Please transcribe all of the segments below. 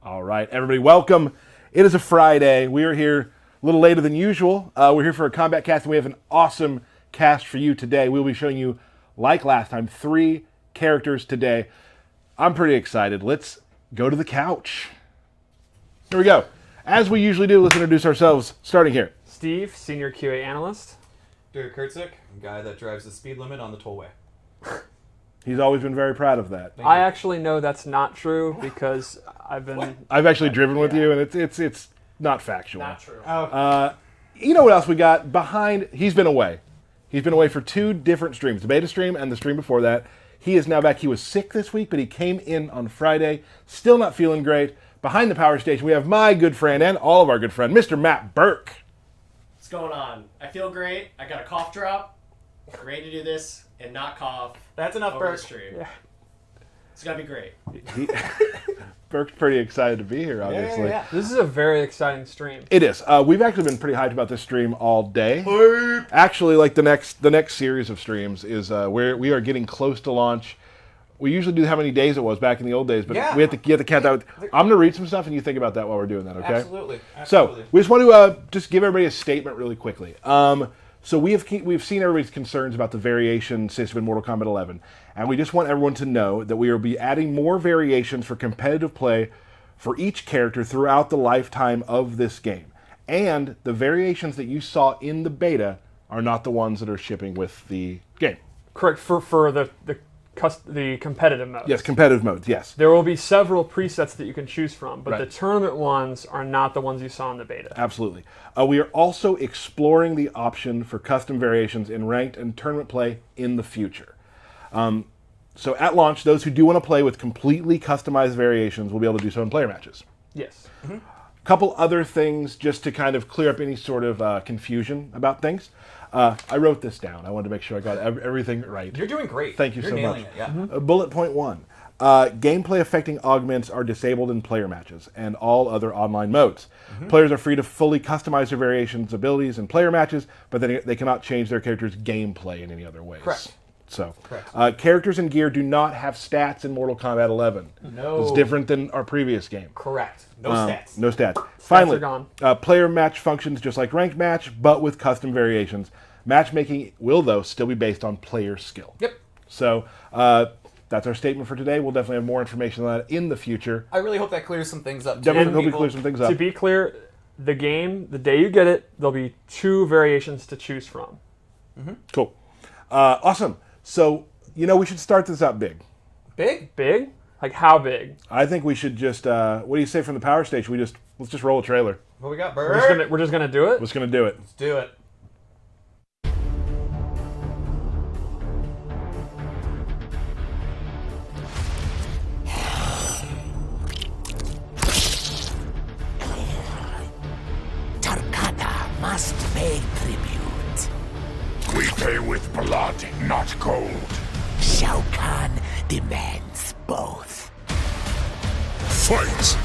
All right, everybody, welcome. It is a Friday. We are here a little later than usual. We're here for a Kombat cast, and we have an awesome cast for you today. We'll be showing you, like last time, 3 characters today. I'm pretty excited. Let's go to the couch. Here we go. As we usually do, let's introduce ourselves, starting here. Steve, Senior QA Analyst. Dirk Kurtzik, guy that drives the speed limit on the tollway. He's always been very proud of that. I actually know that's not true because I've actually driven with you, and it's not factual. Not true. You know what else we got behind? He's been away. He's been away for 2 different streams, the beta stream and the stream before that. He is now back. He was sick this week, but he came in on Friday. Still not feeling great. Behind the power station, we have my good friend and all of our good friend, Mr. Matt Burke. What's going on? I feel great. I got a cough drop. Ready to do this and not cough. That's enough, over the Burke. stream. Yeah. It's gonna be great. Burke's pretty excited to be here, obviously. Yeah. This is a very exciting stream. It is. We've actually been pretty hyped about this stream all day. Actually, like the next series of streams is where we are getting close to launch. We usually do how many days it was back in the old days, but Yeah. we have to count that. I'm going to read some stuff, and you think about that while we're doing that, okay? Absolutely. So we just want to just give everybody a statement really quickly. So we've seen everybody's concerns about the variation system in Mortal Kombat 11, and we just want everyone to know that we will be adding more variations for competitive play for each character throughout the lifetime of this game. And the variations that you saw in the beta are not the ones that are shipping with the game. Correct, for the competitive modes. Yes, competitive modes, yes. There will be several presets that you can choose from, but Right. the tournament ones are not the ones you saw in the beta. Absolutely. We are also exploring the option for custom variations in ranked and tournament play in the future. So at launch, those who do want to play with completely customized variations will be able to do so in player matches. Yes. A couple other things just to kind of clear up any sort of confusion about things. I wrote this down. I wanted to make sure I got everything right. You're doing great. Thank you You're so nailing much. It, yeah. Bullet point 1. Gameplay affecting augments are disabled in player matches and all other online modes. Players are free to fully customize their variations, abilities in player matches, but they cannot change their character's gameplay in any other ways. Correct. So, Correct. Characters and gear do not have stats in Mortal Kombat 11. No. It's different than our previous game. Correct. No stats. No stats. Finally, are gone. Player match functions just like ranked match, but with custom variations. Matchmaking will, though, still be based on player skill. Yep. So that's our statement for today. We'll definitely have more information on that in the future. I really hope that clears some things up. Definitely hope we People- clear some things up. To be clear, the game, the day you get it, there'll be 2 variations to choose from. Cool. Awesome. So, we should start this out big. Big? Big? Like how big? I think we should just, what do you say from the power station? Let's just roll a trailer. What we got, We're Burke? just gonna do it? We're just going to do it. Let's do it. Tarkana must pay tribute. We pay with blood, not gold. Shao Kahn demands both. Fight!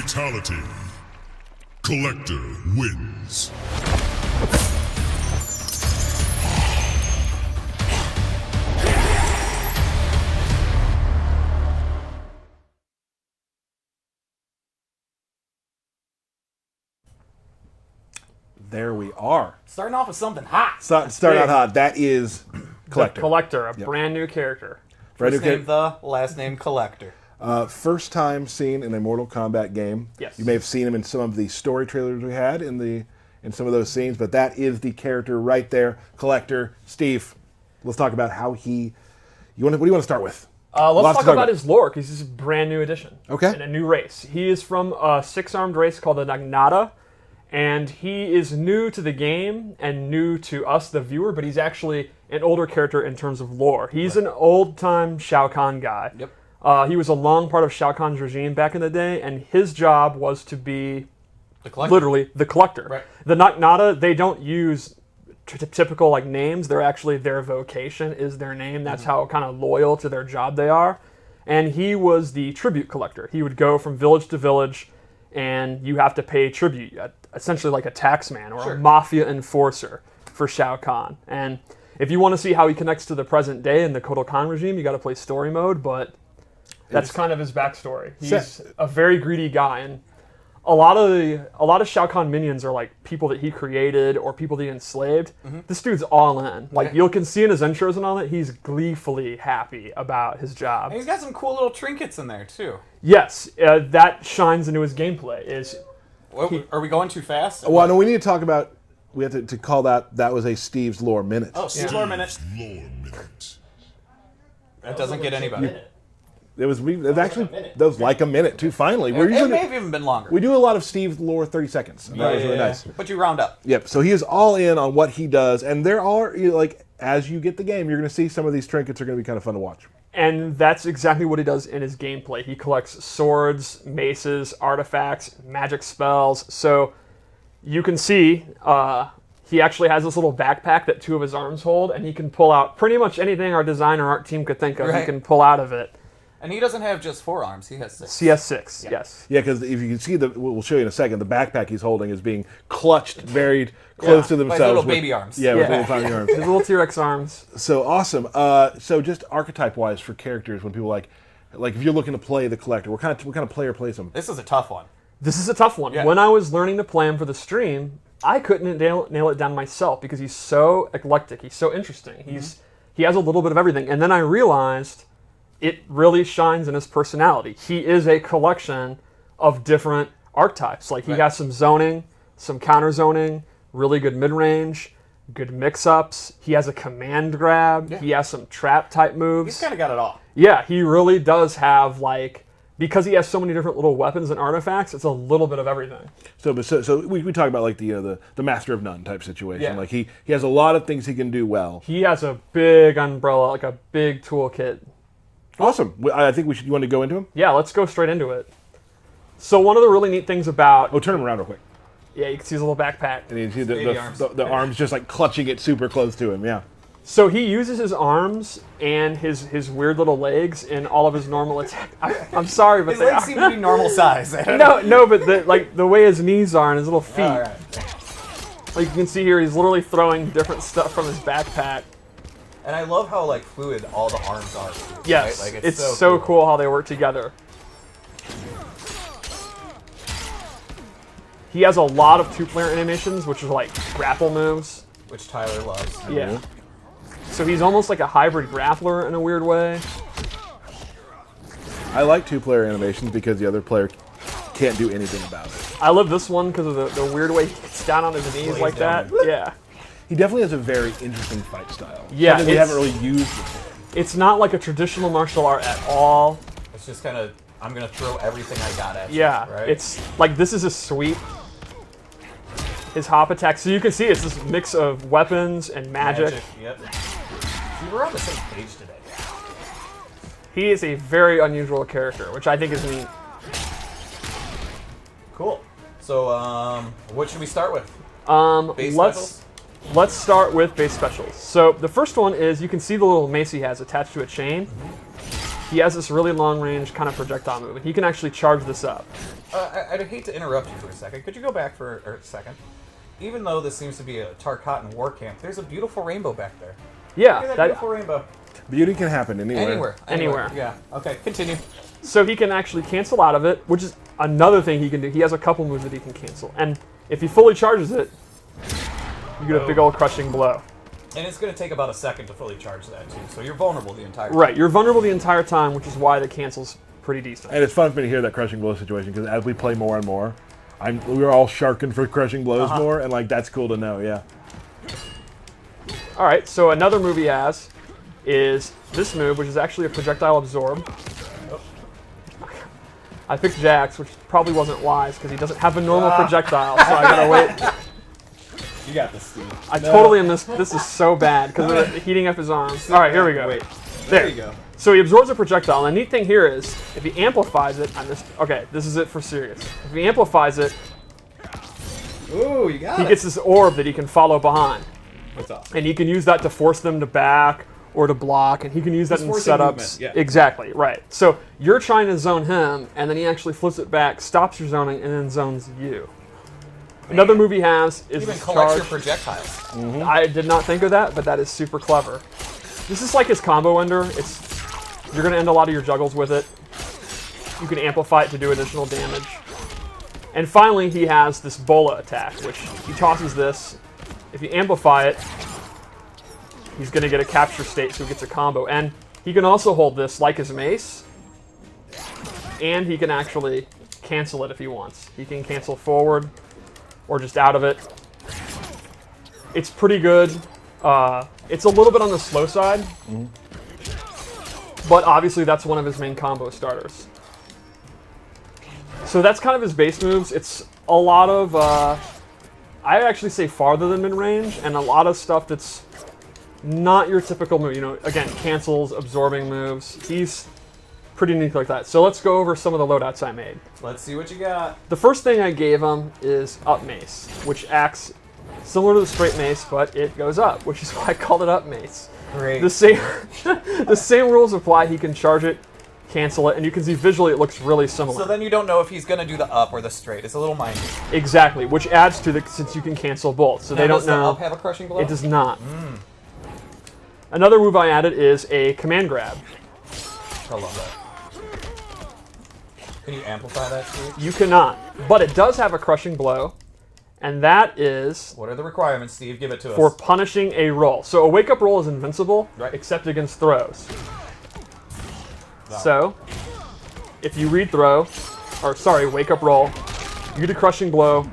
Fatality. Kollector wins. There we are. Starting off with something hot. Start out hot. That is Kollector. Collector, a brand new character. Brand new First name the, last name Kollector. First time seen in a Mortal Kombat game. Yes. You may have seen him in some of the story trailers we had in some of those scenes, but that is the character right there, Kollector. Steve, let's talk about how he. What do you want to start with? Let's talk about his lore, because he's a brand new addition. Okay. And a new race. He is from a six-armed race called the Nagnata, and he is new to the game and new to us, the viewer, but he's actually an older character in terms of lore. He's an old-time Shao Kahn guy. Yep. He was a long part of Shao Kahn's regime back in the day, and his job was to be The Kollector. literally the Collector. Right. The Nagnata, they don't use typical like names. They're actually, their vocation is their name. That's how kind of loyal to their job they are. And he was the tribute collector. He would go from village to village, and you have to pay tribute, essentially like a taxman or a mafia enforcer for Shao Kahn. And if you want to see how he connects to the present day in the Kotal Kahn regime, you got to play story mode, but that's kind of his backstory. He's a very greedy guy, and a lot of Shao Kahn minions are like people that he created or people that he enslaved. This dude's all in. Like you can see in his intros and all that, he's gleefully happy about his job. And he's got some cool little trinkets in there too. Yes, that shines into his gameplay. Are we going too fast? Well, no, we need to talk about. We have to call that was a Steve's lore minute. Oh, Steve Lore minute. Lore minute. That doesn't get anybody. It was actually that was like a minute too. Finally, It may have even been longer. we do a lot of Steve's lore 30 seconds. And that was really nice. But you round up. Yep. So he is all in on what he does, and there are like as you get the game, you're going to see some of these trinkets are going to be kind of fun to watch. And that's exactly what he does in his gameplay. He collects swords, maces, artifacts, magic spells. So you can see he actually has this little backpack that two of his arms hold, and he can pull out pretty much anything our design or art team could think of. He Right. can pull out of it. And he doesn't have just 4 arms, he has 6. CS6, yes. Yeah, because if you can see we'll show you in a second. The backpack he's holding is being clutched very close to By his themselves. little baby arms. Yeah, with Yeah. little tiny arms. His little T-Rex arms. So awesome. So just archetype-wise for characters, when people like if you're looking to play the Kollector, what kind of player plays him? This is a tough one. This is a tough one. Yeah. When I was learning to play him for the stream, I couldn't nail it down myself because he's so eclectic. He's so interesting. He has a little bit of everything. And then I realized it really shines in his personality. He is a collection of different archetypes. Like he has some zoning, some counter zoning, really good mid-range, good mix-ups. He has a command grab. Yeah. He has some trap type moves. He's kind of got it all. Yeah, he really does have like, because he has so many different little weapons and artifacts, it's a little bit of everything. So we talk about like the Master of None type situation. Yeah. Like he has a lot of things he can do well. He has a big umbrella, like a big toolkit. Awesome. I think you want to go into him? Yeah, let's go straight into it. So one of the really neat things about... Oh, turn him around real quick. Yeah, you can see his little backpack. And you see Baby arms. the arms just like clutching it super close to him, yeah. So he uses his arms and his weird little legs in all of his normal attacks. I'm sorry, but His legs seem to be normal size. No, but the way his knees are and his little feet. All right. Like you can see here, he's literally throwing different stuff from his backpack. And I love how like fluid all the arms are. Yes, right? Like, it's so cool how they work together. He has a lot of two-player animations, which are like grapple moves. Which Tyler loves. Yeah. So he's almost like a hybrid grappler in a weird way. I like two-player animations because the other player can't do anything about it. I love this one because of the weird way he gets down on his knees like that. Yeah. He definitely has a very interesting fight style. Yeah, Something we haven't really used before. It's not like a traditional martial art at all. It's just kind of, I'm going to throw everything I got at you. Yeah, Right? it's like this is a sweep. His hop attack. So you can see it's this mix of weapons and magic. Yep. See, we're on the same page today. He is a very unusual character, which I think is neat. Cool. So, what should we start with? Base Let's start with base specials. So the first one is you can see the little mace he has attached to a chain. he has this really long-range kind of projectile move, and he can actually charge this up. I'd hate to interrupt you for a second. Could you go back for a second? Even though this seems to be a Tarkatan war camp, there's a beautiful rainbow back there. Yeah, Look at that beautiful rainbow. Beauty can happen anywhere. Anywhere. Yeah. Okay, continue. So he can actually cancel out of it, which is another thing he can do. He has a couple moves that he can cancel, and if he fully charges it, you get a big old crushing blow. And it's going to take about a second to fully charge that, too. So you're vulnerable the entire time. Right, you're vulnerable the entire time, which is why the cancel's pretty decent. And it's fun for me to hear that crushing blow situation because as we play more and more, we're all sharking for crushing blows more, and like that's cool to know. Yeah. All right, so another move he has is this move, which is actually a projectile absorb. I picked Jax, which probably wasn't wise because he doesn't have a normal projectile, so I gotta wait. You got this, Steve. I totally am this. This is so bad because of the heating up his arms. All right, here we go. Wait. There you go. So he absorbs a projectile, and the neat thing here is, if he amplifies it, okay, this is it for serious. If he amplifies it, Ooh, you got he gets this orb that he can follow behind. That's awesome. And he can use that to force them to back or to block, and he can use that He's in forcing setups. movement, yeah. Exactly, right. So you're trying to zone him, and then he actually flips it back, stops your zoning, and then zones you. Another move he has is Even his collects your charge. projectiles. I did not think of that, but that is super clever. This is like his combo ender. You're going to end a lot of your juggles with it. You can amplify it to do additional damage. And finally, he has this bola attack, which he tosses this. If you amplify it, he's going to get a capture state, so he gets a combo. And he can also hold this like his mace, and he can actually cancel it if he wants. He can cancel forward or just out of it. It's pretty good. It's a little bit on the slow side, but obviously that's one of his main combo starters. So that's kind of his base moves. It's a lot of, I actually say farther than mid-range, and a lot of stuff that's not your typical move. You know, again, cancels, absorbing moves. He's pretty unique like that. So let's go over some of the loadouts I made. Let's see what you got. The first thing I gave him is up mace, which acts similar to the straight mace, but it goes up, which is why I called it up mace. Great. The same, the same rules apply. He can charge it, cancel it, and you can see visually it looks really similar. So then you don't know if he's going to do the up or the straight. It's a little mindy. Exactly, which adds to the, since you can cancel both. So they don't Does the know. up have a crushing blow? It does not. Another move I added is a command grab. I love that. Can you amplify that, Steve? You cannot, but it does have a crushing blow, and that is What are the requirements, Steve? Give it to for us. punishing a roll. So a wake-up roll is invincible, Right. except against throws. Wow. So, if you read throw, or sorry, wake-up roll, you get a crushing blow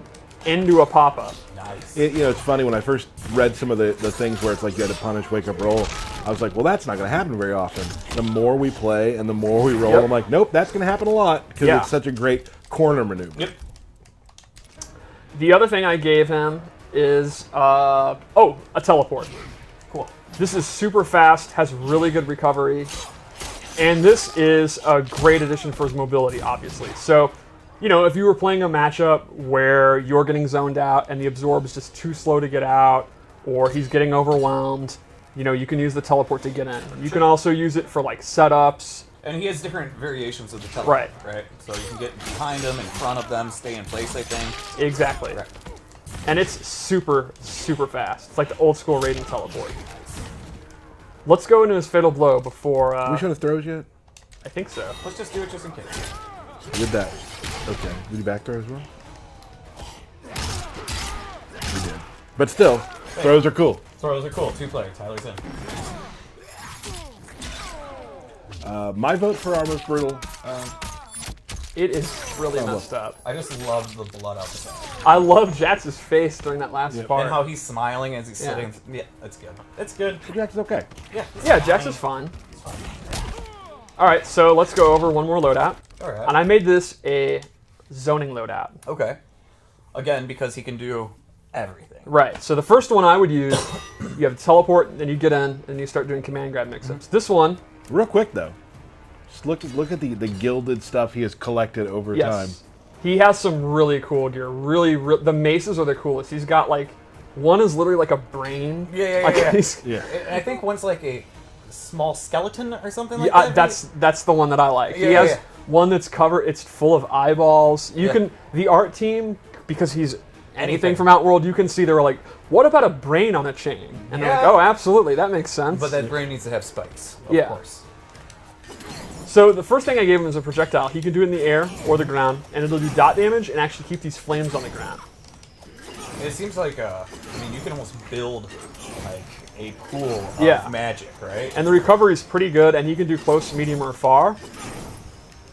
into a pop-up. Nice. It's funny when I first read some of the things where it's like you had to punish wake up roll. I was like, well, that's not going to happen very often. The more we play and the more we roll, Yep. I'm like, nope, that's going to happen a lot because Yeah. it's such a great corner maneuver. Yep. The other thing I gave him is, a teleport. Cool. This is super fast, has really good recovery, and this is a great addition for his mobility, obviously. So, if you were playing a matchup where you're getting zoned out and the absorb is just too slow to get out, or he's getting overwhelmed, you can use the teleport to get in. You can also use it for like setups. And he has different variations of the teleport, Right. right? So you can get behind them, in front of them, stay in place, I think. Exactly. Right. And it's super, super fast. It's like the old school raiding teleport. Let's go into his fatal blow before. We should have throws yet? I think so. Let's just do it just in case. We did that. Okay. Did you back throw as well? We did. But still, throws are cool. Throws are cool. 2 players. Tyler's in. My vote for our most brutal. It is really messed up. I just love the blood out the back. I love Jax's face during that last part. And how he's smiling as he's Yeah. sitting. Yeah, it's good. It's good. Jax is okay. Yeah. Yeah, Jax is fine. All right, so let's go over one more loadout. All right. And I made this a zoning loadout. Okay. Again, because he can do everything. Right, so the first one I would use, you have teleport, then you get in, and you start doing command grab mix-ups. This one, Real quick though, just look at the gilded stuff he has collected over time. yes, he has some really cool gear. The maces are the coolest. He's got like, one is literally like a brain. Yeah. Like, he's- Yeah. And I think one's like a small skeleton or something like Yeah, that. that's the one that I like. Yeah, he has yeah. one that's covered. It's full of eyeballs. You Yeah. can the art team because he's anything from Outworld. You can see they were like, what about a brain on a chain? And they're like, Yeah. oh, absolutely, that makes sense. But that brain needs to have spikes, of Yeah. course. So the first thing I gave him is a projectile. He can do it in the air or the ground, and it'll do dot damage and actually keep these flames on the ground. It seems like, I mean, you can almost build, like, a pool of Yeah. magic, right? And the recovery is pretty good, and he can do close, medium, or far.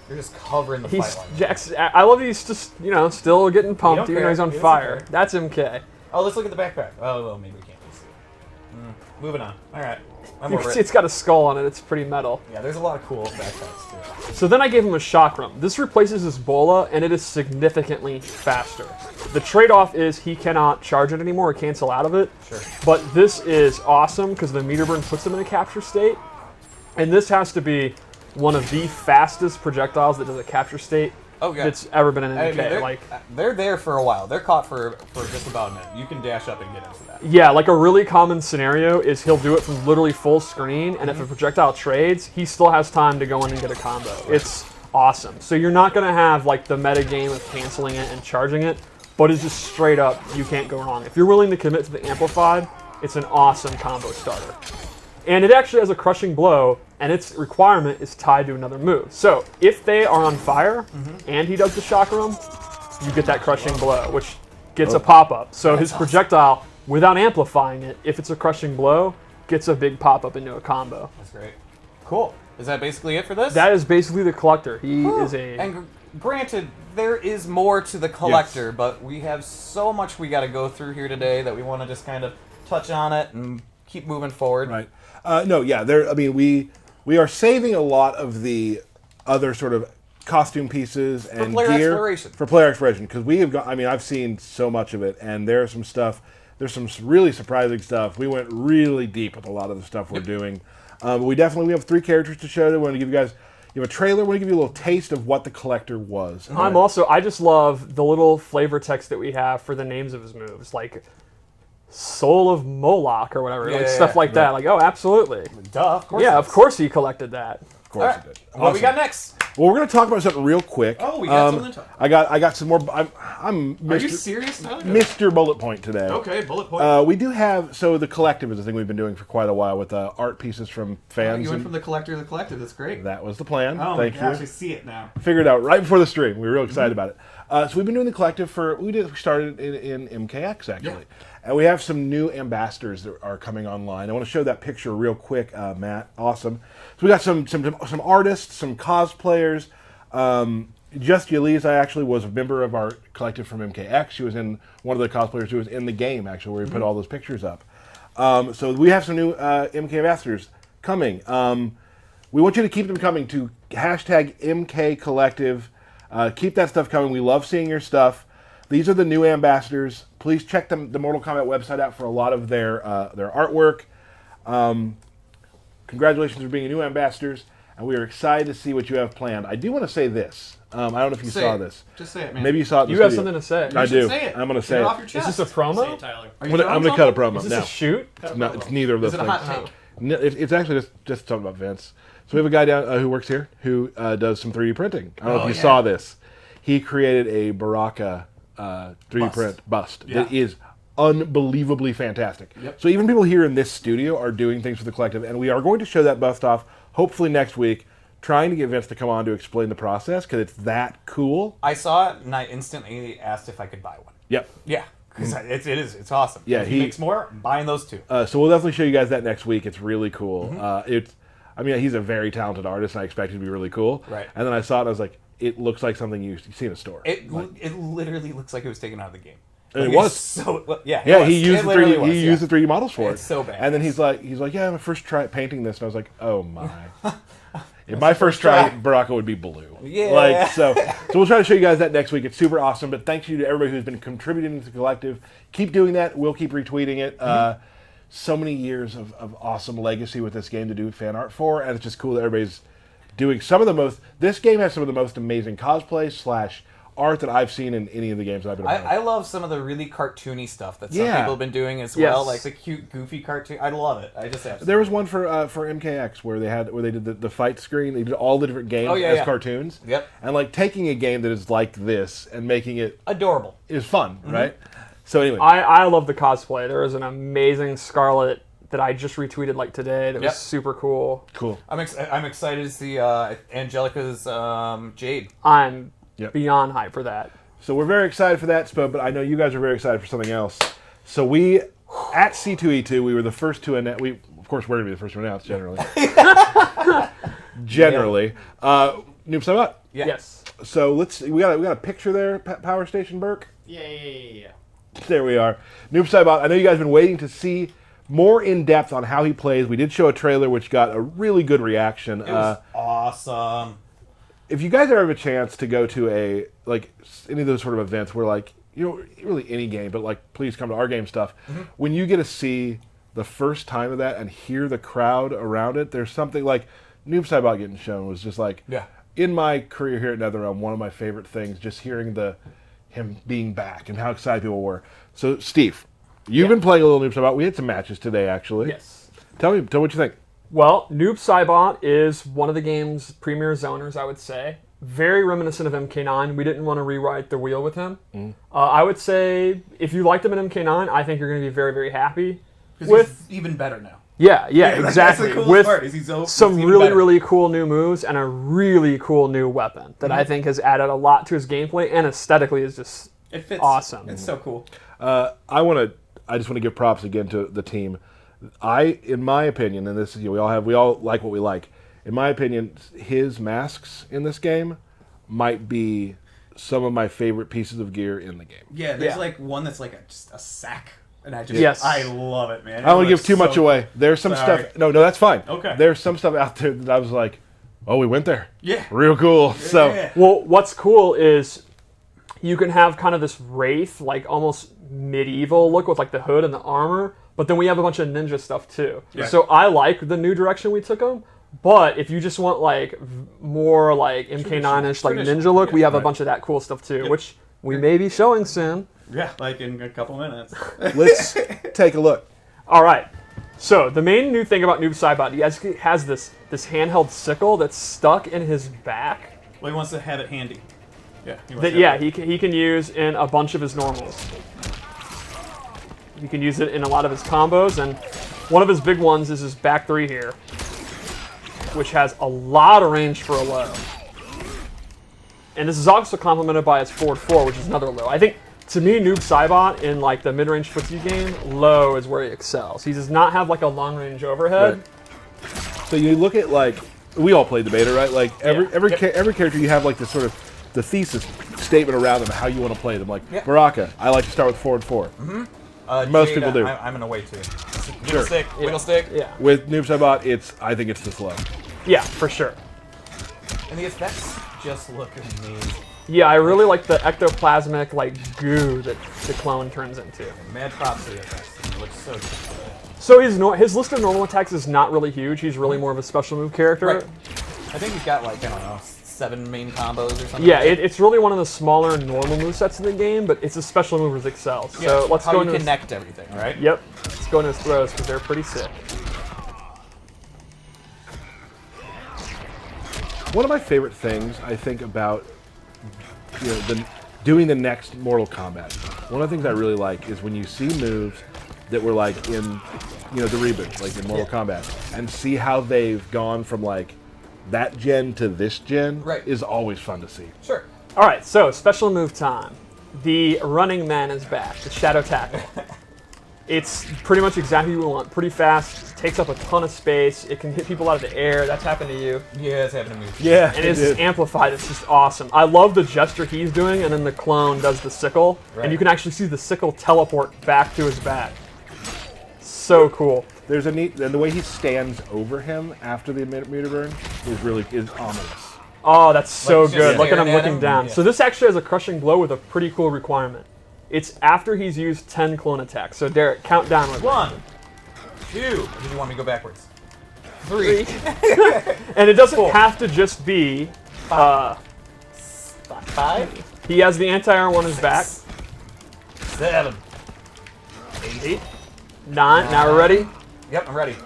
You're just covering the He's fight line. Jax. I love that he's just still getting pumped don't even though care. he's on He doesn't fire. care. That's MK. Oh, let's look at the backpack. Oh, well, maybe we can't really see it. Moving on. All right. I'm You over can it. see it's got a skull on it. It's pretty metal. Yeah, there's a lot of cool backpacks, too. So then I gave him a chakram. This replaces his bola, and it is significantly faster. The trade-off is he cannot charge it anymore or cancel out of it. Sure. But this is awesome because the meter burn puts him in a capture state. And this has to be one of the fastest projectiles that does a capture state Oh, yeah. that's ever been in an I mean, MK. they're there for a while. They're caught for just about a minute. You can dash up and get into that. Yeah, like a really common scenario is he'll do it from literally full screen, and if a projectile trades, he still has time to go in and get a combo. It's awesome. So you're not going to have like the meta game of canceling it and charging it, but it's just straight up, you can't go wrong. If you're willing to commit to the Amplified, it's an awesome combo starter. And it actually has a crushing blow, and its requirement is tied to another move. So if they are on fire, and he does the chakram, you get that crushing blow, which gets a pop-up. So his projectile, without amplifying it, if it's a crushing blow, gets a big pop-up into a combo. That's great. Cool. Is that basically it for this? That is basically the Collector. He is a... And granted, there is more to the Collector, but we have so much we got to go through here today that we want to just kind of touch on it and keep moving forward. Right. No, yeah. There. I mean, we are saving a lot of the other sort of costume pieces and player gear exploration. for player exploration because we have got. I mean, I've seen so much of it, and there's some stuff. There's some really surprising stuff. We went really deep with a lot of the stuff we're doing. We have 3 characters to show. We want to give you guys. You have a trailer. We want to give you a little taste of what the Collector was. I just love the little flavor text that we have for the names of his moves, like Soul of Moloch or whatever, like stuff like that. Like, oh, absolutely. Duh, of course. Yeah, of course he collected that. Of course, Alright. it did. What we Awesome. got next? Well, we're going to talk about something real quick. Oh, we got something to talk about. I got some more. I'm Mr. Are you serious, Tyler? Mr. Bullet Point today. Okay, bullet point. We do have, so the Collective is a thing we've been doing for quite a while with art pieces from fans. You went and from the collector to the collective. That's great. that was the plan. Oh Thank my gosh, you. I see it now. Figured it out right before the stream. We were real excited about it. So we've been doing the Collective we started in MKX actually. Yeah. And we have some new ambassadors that are coming online. I want to show that picture real quick, Matt. Awesome. So we got some artists, some cosplayers. Just Yelise, I actually was a member of our collective from MKX. She was in one of the cosplayers who was in the game actually, where we put all those pictures up. So we have some new MK ambassadors coming. We want you to keep them coming to hashtag MK Collective. Keep that stuff coming. We love seeing your stuff. These are the new ambassadors. Please check the Mortal Kombat website out for a lot of their artwork. Congratulations for being new ambassadors, and we are excited to see what you have planned. I do want to say this. I don't know if you saw this. Just say it, man. Maybe you saw it in You the have studio. something to say. I You should do. say it. I'm going to Get say it it. off your Is chest. this a promo? Say it, Tyler. Are I'm you going to throwing cut a something? promo Is this now. a shoot? It's neither of those Is it a things. hot take? No, it's actually just something about Vince. So we have a guy down who works here who does some 3D printing. I don't know if you saw this. He created a Baraka 3D print bust that is unbelievably fantastic. Yep. So even people here in this studio are doing things for the collective, and we are going to show that bust off hopefully next week, trying to get Vince to come on to explain the process because it's that cool. I saw it and I instantly asked if I could buy one. Yep. Yeah, because it's awesome. Yeah, if he makes more, I'm buying those too. So we'll definitely show you guys that next week. It's really cool. He's a very talented artist, and I expect it to be really cool. Right. And then I saw it, and I was like, it looks like something you see in a store. It literally looks like it was taken out of the game. And it Like, was. it's so yeah. it Yeah, was. he used It the literally 3D. was, He yeah. used the 3D models for It's it. so bad. And then he's like, yeah, my first try painting this, and I was like, oh my. If my first try, Baraka would be blue. Yeah. So we'll try to show you guys that next week. It's super awesome. But thank you to everybody who's been contributing to the collective. Keep doing that. We'll keep retweeting it. So many years of awesome legacy with this game to do fan art for, and it's just cool that everybody's doing some of the most. This game has some of the most amazing cosplay / art that I've seen in any of the games that I've been playing. I love some of the really cartoony stuff that some Yeah. people have been doing as Yes. well, like the cute, goofy cartoon. I love it. I just absolutely. There was one for MKX where they did the fight screen. They did all the different games as cartoons. Yep. And like taking a game that is like this and making it Adorable. is fun, right? So anyway, I love the cosplay. There is an amazing Scarlet that I just retweeted like today. That Yep. was super cool. cool. I'm excited to see Angelica's Jade. I'm Yep. beyond hype for that. So we're very excited for that, Spo, but I know you guys are very excited for something else. So we, at C2E2, we were the first to announce. We, of course, we're going to be the first to announce, generally. Generally. Noob Saibot. Yeah. Yes. So we got a picture there, Power Station Burke. Yeah. There we are. Noob Saibot, I know you guys have been waiting to see more in depth on how he plays. We did show a trailer which got a really good reaction. It was awesome. If you guys ever have a chance to go to any of those sort of events where really any game, but like please come to our game stuff, when you get to see the first time of that and hear the crowd around it, there's something like Noob Saibot getting shown was just like, in my career here at NetherRealm, one of my favorite things, just hearing him being back and how excited people were. So Steve, you've been playing a little Noob Saibot. We had some matches today, actually. Yes. Tell me what you think. Well, Noob Saibot is one of the game's premier zoners, I would say. Very reminiscent of MK9. We didn't want to rewrite the wheel with him. I would say if you liked him in MK9, I think you're going to be very, very happy. He's even better now. Yeah, That's exactly. the coolest With part. Is he's so, some he's even really, better. really cool new moves and a really cool new weapon that I think has added a lot to his gameplay and aesthetically is just It fits. awesome. It's so cool. I just want to give props again to the team. In my opinion, and this is we all like what we like. In my opinion, his masks in this game might be some of my favorite pieces of gear in the game. Yeah, there's Yeah. like one that's like just a sack. And Yes. I love it, man. I don't want to give too much away. There's some Sorry. stuff. No, that's fine. Okay. There's some stuff out there that I was like, oh, we went there. Yeah. Real cool. So Yeah. Well, what's cool is you can have kind of this wraith, like almost medieval look with like the hood and the armor, but then we have a bunch of ninja stuff too. Yeah. So I like the new direction we took him. But if you just want like more like MK9-ish like Traditional. ninja look, we have a Right. bunch of that cool stuff too, Yep. which we may be showing soon. Yeah, like in a couple minutes. let's take a look. All right. So the main new thing about Noob Saibot, he has this handheld sickle that's stuck in his back. Well, he wants to have it handy. Yeah. He can use in a bunch of his normals. He can use it in a lot of his combos, and one of his big ones is his back three here, which has a lot of range for a low. And this is also complemented by his forward 4, which is another low. I think, to me, Noob Saibot in like the mid-range footsie game, low is where he excels. He does not have like a long-range overhead. So you look at we all played the beta, right? Like every character you have like this sort of the thesis statement around them, how you want to play them. Like Baraka, I like to start with forward 4. Most people do. I'm gonna wait too. Sure. Wiggle stick. Yeah. With Noob Saibot, I think it's this low. Yeah, for sure. And the effects just look amazing. Yeah, I really like the ectoplasmic like goo that the clone turns into. Mad props to the effects. It looks so good. So his list of normal attacks is not really huge. He's really more of a special move character. Right. I think he's got like, I don't know, 7 main combos or something. Yeah, it's really one of the smaller normal movesets in the game, but it's a special move that excels. So Yeah, let's how go you into his, connect everything, right? Yep, let's go into his throws because they're pretty sick. One of my favorite things I think about doing the next Mortal Kombat. One of the things I really like is when you see moves that were like in the reboot, like in Mortal Kombat, and see how they've gone from like that gen to this gen. Right. Is always fun to see. Sure. All right, so special move time. The Running Man is back, the Shadow Tackle. It's pretty much exactly what we want. Pretty fast, takes up a ton of space. It can hit people out of the air. That's happened to you. Yeah, it's happening to me. Yeah, And it's amplified. It's just awesome. I love the gesture he's doing, and then the clone does the sickle. Right. And you can actually see the sickle teleport back to his back. So cool. There's a neat, and the way he stands over him after the meter burn is ominous. Oh, that's so Like, just good. Look at him staring at looking him? down. Yeah. So this actually has a crushing blow with a pretty cool requirement. It's after he's used 10 clone attacks. So Derek, count down with me. 1, 2. Or did you want me to go backwards? 3. And it doesn't 4. have to just be 5. He has the anti-air on his back. 7. 8. 9. Now we're ready. Yep, I'm ready.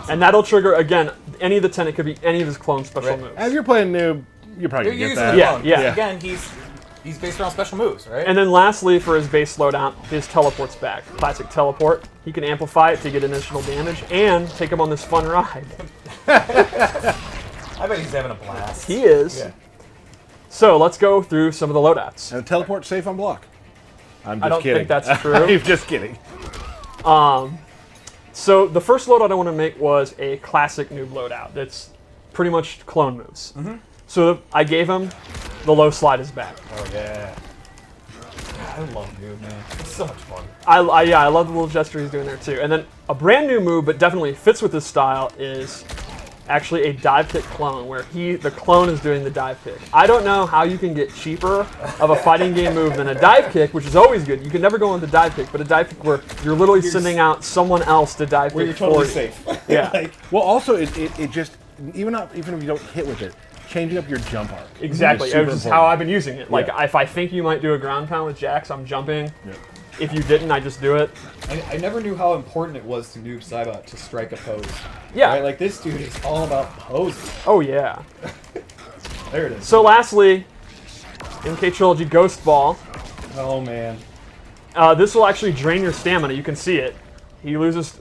And that'll trigger, again, any of the 10. It could be any of his clone special moves. As you're playing Noob, you're probably You're going to get using that. the Yeah, clone. yeah. Again, he's based around special moves, right? And then lastly, for his base slowdown, his teleport's back. Classic teleport. He can amplify it to get additional damage and take him on this fun ride. I bet he's having a blast. He is. Yeah. So let's go through some of the loadouts. And teleport's safe on block. I'm just I don't kidding. think that's true. I'm just kidding. So the first loadout I want to make was a classic Noob loadout. That's pretty much clone moves. So I gave him the low slide is back. Oh, yeah. I love Noob, man. It's so much fun. I love the little gesture he's doing there too. And then a brand new move, but definitely fits with his style, is actually a dive kick clone, where the clone is doing the dive kick. I don't know how you can get cheaper of a fighting game move than a dive kick, which is always good. You can never go into dive kick, but a dive kick where you're literally sending out someone else to dive Where kick you're totally for you. safe. Yeah. Like, Well, also, it just, even if you don't hit with it, changing up your jump arc. Exactly. is Which super is important. how I've been using it. Like, Yeah. if I think you might do a ground pound with Jax, I'm jumping. Yeah. If you didn't, I just do it. I never knew how important it was to Noob Saibot to strike a pose. Yeah. Right? Like, this dude is all about poses. Oh, yeah. There it is. So lastly, MK Trilogy Ghost Ball. Oh, man. This will actually drain your stamina. You can see it. He loses.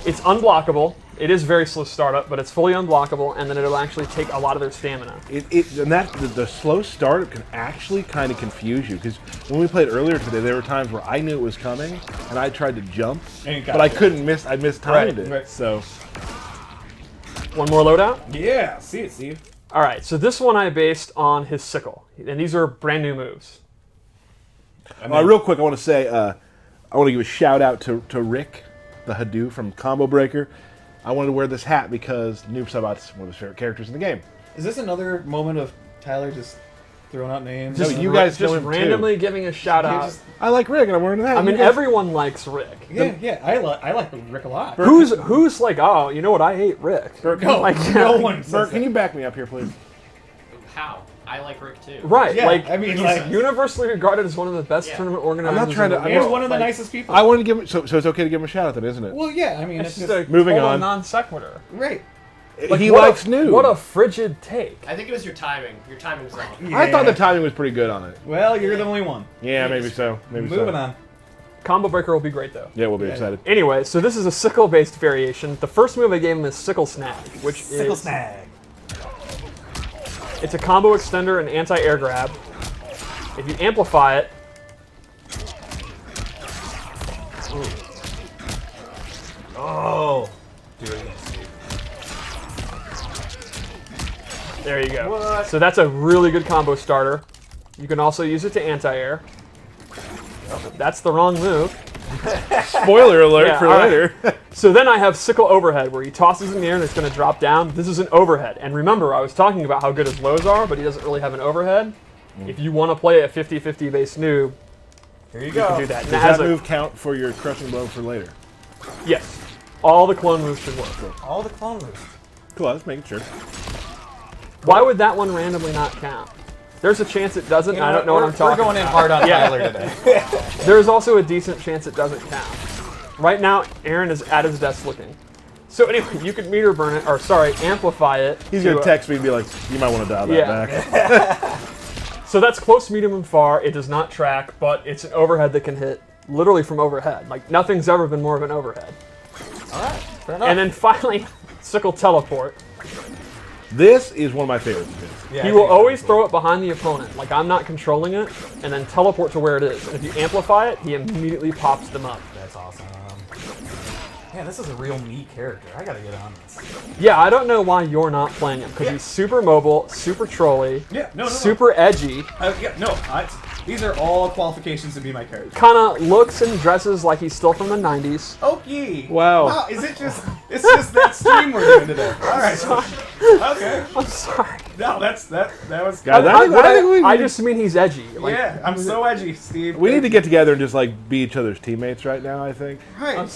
It's unblockable. It is very slow startup, but it's fully unblockable, and then it'll actually take a lot of their stamina. The slow startup can actually kind of confuse you, because when we played earlier today, there were times where I knew it was coming and I tried to jump, And got but I it. couldn't miss. I mistimed Right, it. right. So One more loadout. Yeah, see it, Steve. All right, so this one I based on his sickle, and these are brand new moves. real quick, I want to say I want to give a shout out to Rick, the Hadou from Combo Breaker. I wanted to wear this hat because Noob Saibot's one of his favorite characters in the game. Is this another moment of Tyler just throwing out names? No, you guys know Just him too. randomly giving a shout You out. just- I like Rick, and I'm wearing that. I mean, You guys- everyone likes Rick. Yeah, I like Rick a lot. Who's like, oh, you know what? I hate Rick. No, like, no one says Bert, can that. you back me up here, please? How? I like Rick too. Right, Yeah, like I mean, he's like- universe universally regarded as one of the best Yeah. tournament organizers. I'm not trying to- in the I'm He's world. one of the Like, nicest people. I want to give him. So it's okay to give him a shout out, then, isn't it? Well, yeah, I mean, It's it's just just... a Moving total on. non sequitur. Right. he what likes a, Noob. What a frigid take. I think it was your timing. Your timing was off. I thought the timing was pretty good on it. Well, you're the only one. Yeah, maybe so. Maybe Moving so. on. Combo Breaker will be great though. Yeah, we'll be Yeah. excited. Anyway, so this is a sickle-based variation. The first move I gave him is Sickle Snag, which Sickle is snag. it's a combo extender and anti-air grab. If you amplify it, Oh. Do it again, Steve. there you go. What? So that's a really good combo starter. You can also use it to anti-air. That's the wrong move. Spoiler alert Yeah, for all right. later. So then I have Sickle Overhead, where he tosses in the air and it's going to drop down. This is an overhead. And remember, I was talking about how good his lows are, but he doesn't really have an overhead. If you want to play a 50-50 base noob, Here you you go. can do that. And Does it has that a- move count for your crushing blow for later? Yes. All the clone moves should work. All the clone moves. Cool, I was making sure. Why would that one randomly not count? There's a chance it doesn't. You know I don't know what I'm talking We're going in about. hard on Yeah. Tyler today. There's also a decent chance it doesn't count. Right now, Erron is at his desk looking. So anyway, you could meter burn it, or sorry, amplify it. He's to, gonna text me and be like, "You might want to dial that Yeah. back." So that's close, medium, and far. It does not track, but it's an overhead that can hit literally from overhead. Like, nothing's ever been more of an overhead. All right. Fair enough. And then finally, Sickle Teleport. This is one of my favorites of his. Yeah, He I will think always it's throw it behind the opponent, like I'm not controlling it, and then teleport to where it is. And if you amplify it, he immediately pops them up. That's awesome. Man, this is a real me character. I gotta get on this. Yeah, I don't know why you're not playing him, because he's super mobile, super trolly, Yeah, no. super edgy, These are all qualifications to be my character. kind of looks and dresses like he's still from the 90s. Okie. Wow. Is it just? It's just that stream we're doing today. All right. Okay. I'm sorry. No, that was. Guys, I just mean he's edgy. Like, Yeah, I'm so edgy, Steve. we need to get together and just like be each other's teammates right now. I think. Right.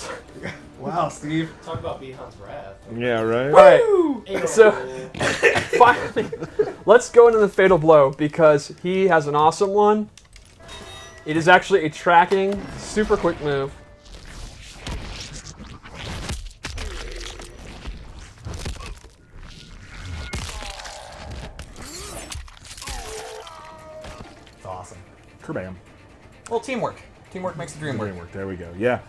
Wow, Steve. Talk about Bihan's wrath. Yeah, right? All right. So finally, let's go into the fatal blow because he has an awesome one. It is actually a tracking, super quick move. It's awesome. Kerbam. Well, teamwork. Teamwork makes the dream work. Framework. There we go. Yeah.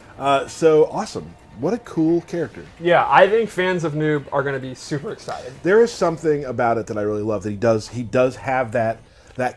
So awesome. What a cool character. Yeah, I think fans of Noob are going to be super excited. There is something about it that I really love. That he does have that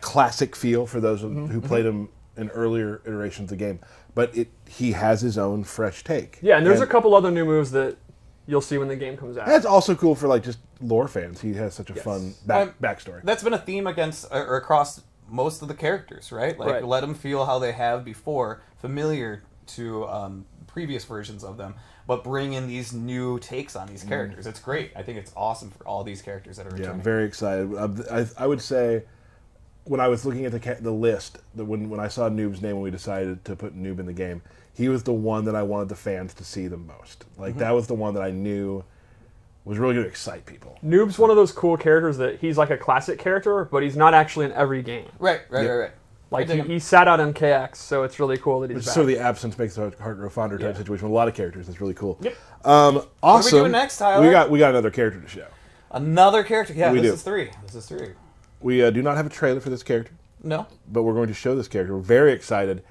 classic feel for those who played him in earlier iterations of the game. But he has his own fresh take. Yeah, and there's a couple other new moves that you'll see when the game comes out. That's also cool for like just lore fans. He has such a fun backstory. That's been a theme across most of the characters, right? Like, let them feel how they have before, familiar to previous versions of them, but bring in these new takes on these characters. It's great. I think it's awesome for all these characters that are returning. Yeah, I'm very excited. I would say when I was looking at the list, when I saw Noob's name when we decided to put Noob in the game, he was the one that I wanted the fans to see the most. Like, that was the one that I knew was really going to excite people. Noob's one of those cool characters that he's like a classic character, but he's not actually in every game. Right. Like, he sat out MKX, so it's really cool that he's back. So the absence makes the heart grow fonder type situation with a lot of characters. That's really cool. Yep. Awesome. What are we doing next, Tyler? We got another character to show. Another character? Yeah, We this do. is three. This is three. We do not have a trailer for this character, No? but we're going to show this character. We're very excited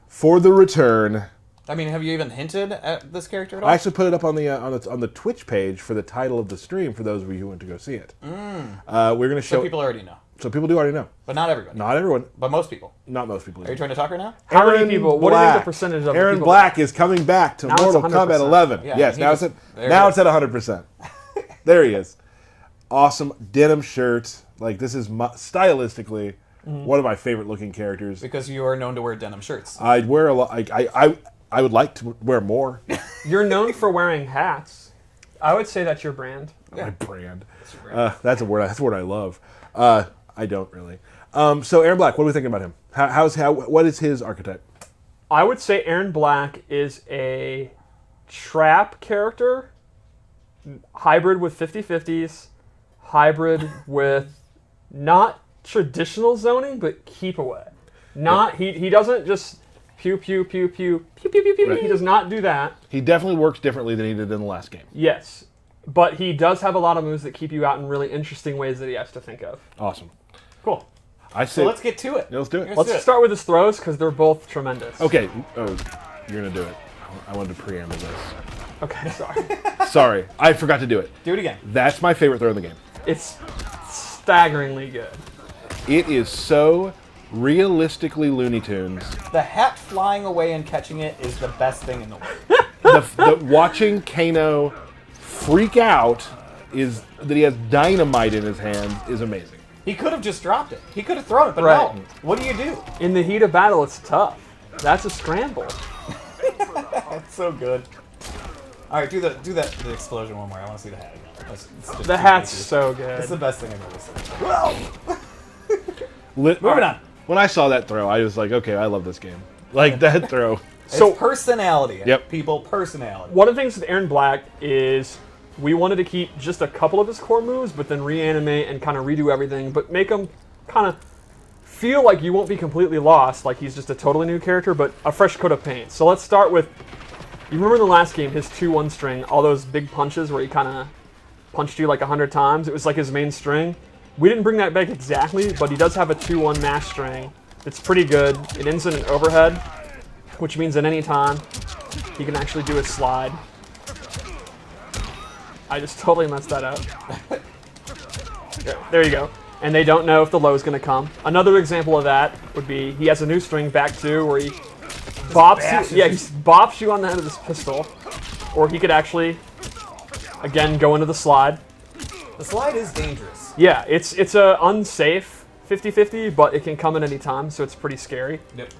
for the return. I mean, have you even hinted at this character at all? I actually put it up on the Twitch page for the title of the stream for those of you who want to go see it. We're going to show. So people already know. So people do already know. But not everybody. Not everyone. But most people. Not most people. Are you trying to talk right now? How many Erron people? What do you think the percentage of the Erron people Black is coming back to Now it's Mortal 100%. Kombat 11. Yeah, yes, he now just- it's there at it is. 100%. There he is. Awesome denim shirt. Like, this is stylistically one of my favorite looking characters. Because you are known to wear denim shirts. I'd wear a lot. I would like to wear more. You're known for wearing hats. I would say that's your brand. My brand. That's a word. That's a word I love. I don't really. So Erron Black, what are we thinking about him? What is his archetype? I would say Erron Black is a trap character, hybrid with 50-50s, hybrid with not traditional zoning, but keep away. He doesn't just pew pew pew pew pew pew pew pew. Right. He does not do that. He definitely works differently than he did in the last game. Yes, but he does have a lot of moves that keep you out in really interesting ways that he has to think of. Awesome. Cool. I say. So let's get to it. Yeah, let's do it. Let's start with his throws because they're both tremendous. Okay. Oh, you're gonna do it. I wanted to preamble this. Okay, sorry. Sorry, I forgot to do it. Do it again. That's my favorite throw in the game. It's staggeringly good. It is so realistically Looney Tunes. The hat flying away and catching it is the best thing in the world. Watching Kano freak out is that he has dynamite in his hands is amazing. He could have just dropped it. He could have thrown it, but Right. no. What do you do? In the heat of battle, it's tough. That's a scramble. That's so good. All right, do the explosion one more. I want to see the hat again. It's just The too hat's crazy. so It's the good. best thing I've ever seen. Moving on. When I saw that throw, I was like, okay, I love this game. Like that throw. So It's personality. Yep. People, personality. one of the things with Erron Black is we wanted to keep just a couple of his core moves, but then reanimate and kind of redo everything, but make him kind of feel like you won't be completely lost, like he's just a totally new character, but a fresh coat of paint. So let's start with, you remember in the last game, his 2-1 string, all those big punches where he kind of punched you like 100 times. It was like his main string. We didn't bring that back exactly, but he does have a 2-1 mash string. It's pretty good. It ends in an overhead, which means at any time he can actually do a slide. I just totally messed that up. There you go. And they don't know if the low is going to come. Another example of that would be he has a new string back two where he bops you. Yeah, he bops you on the head of this pistol. Or he could actually, again, go into the slide. The slide is dangerous. Yeah, it's a unsafe 50-50, but it can come at any time, so it's pretty scary. Yep.